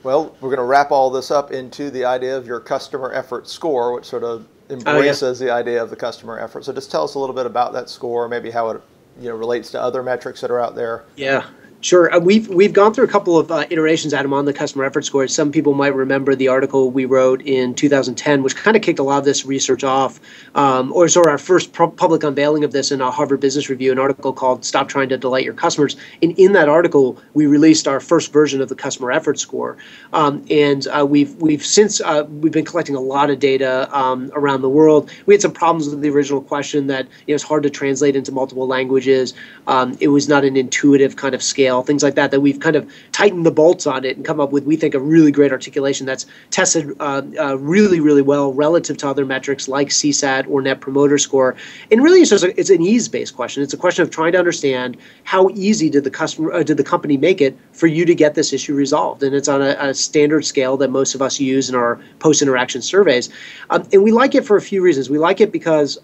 Well, we're going to wrap all this up into the idea of your customer effort score, which sort of Oh, yeah. embraces the idea of the customer effort. So just tell us a little bit about that score, maybe how it relates to other metrics that are out there. Yeah, sure. We've gone through a couple of iterations, Adam, on the customer effort score. Some people might remember the article we wrote in 2010, which kind of kicked a lot of this research off, or sort of our first public unveiling of this in a Harvard Business Review, an article called "Stop Trying to Delight Your Customers." And in that article, we released our first version of the customer effort score, and we've since we've been collecting a lot of data around the world. We had some problems with the original question that it's hard to translate into multiple languages. It was not an intuitive kind of scale, things like that we've kind of tightened the bolts on it and come up with, we think, a really great articulation that's tested really, really well relative to other metrics like CSAT or Net Promoter Score. And really, it's an ease-based question. It's a question of trying to understand how easy did the company make it for you to get this issue resolved. And it's on a standard scale that most of us use in our post-interaction surveys. And we like it for a few reasons. We like it because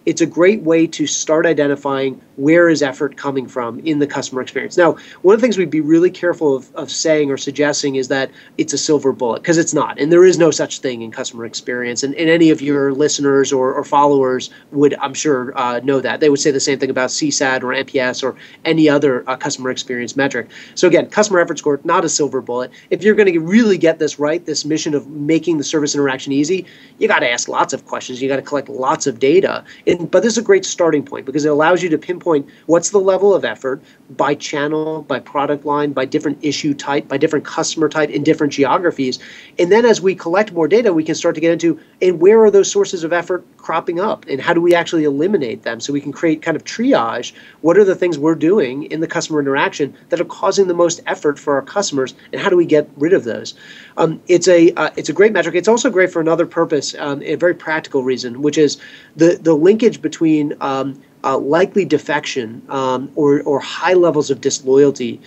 it's a great way to start identifying where is effort coming from in the customer experience. Now, one of the things we'd be really careful of saying or suggesting is that it's a silver bullet, because it's not. And there is no such thing in customer experience. And any of your listeners or followers would, I'm sure, know that. They would say the same thing about CSAT or NPS or any other customer experience metric. So again, customer effort score, not a silver bullet. If you're going to really get this right, this mission of making the service interaction easy, you got to ask lots of questions. You got to collect lots of data. But this is a great starting point because it allows you to pinpoint what's the level of effort by channel, by product line, by different issue type, by different customer type in different geographies. And then as we collect more data, we can start to get into, and where are those sources of effort cropping up? And how do we actually eliminate them? So we can create kind of triage. What are the things we're doing in the customer interaction that are causing the most effort for our customers? And how do we get rid of those? It's a great metric. It's also great for another purpose, a very practical reason, which is the linkage between likely defection or high levels of disloyalty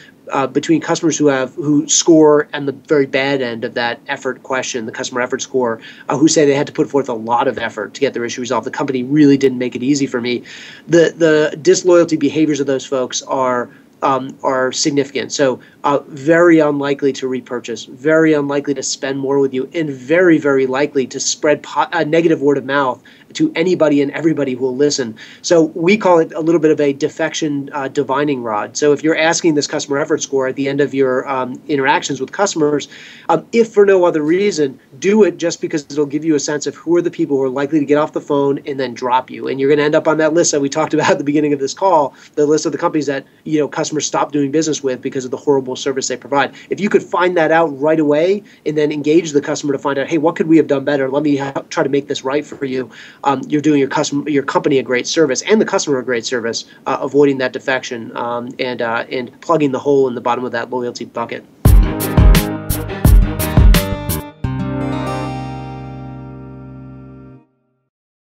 between customers who score on the very bad end of that effort question, the customer effort score, who say they had to put forth a lot of effort to get their issue resolved. The company really didn't make it easy for me. The disloyalty behaviors of those folks are significant. So very unlikely to repurchase, very unlikely to spend more with you, and very, very likely to spread negative word of mouth to anybody and everybody who will listen. So we call it a little bit of a defection divining rod. So if you're asking this customer effort score at the end of your interactions with customers, if for no other reason, do it just because it'll give you a sense of who are the people who are likely to get off the phone and then drop you. And you're going to end up on that list that we talked about at the beginning of this call, the list of the companies that customers stop doing business with because of the horrible service they provide. If you could find that out right away and then engage the customer to find out, hey, what could we have done better? Let me try to make this right for you. You're doing your company a great service and the customer a great service, avoiding that defection and plugging the hole in the bottom of that loyalty bucket.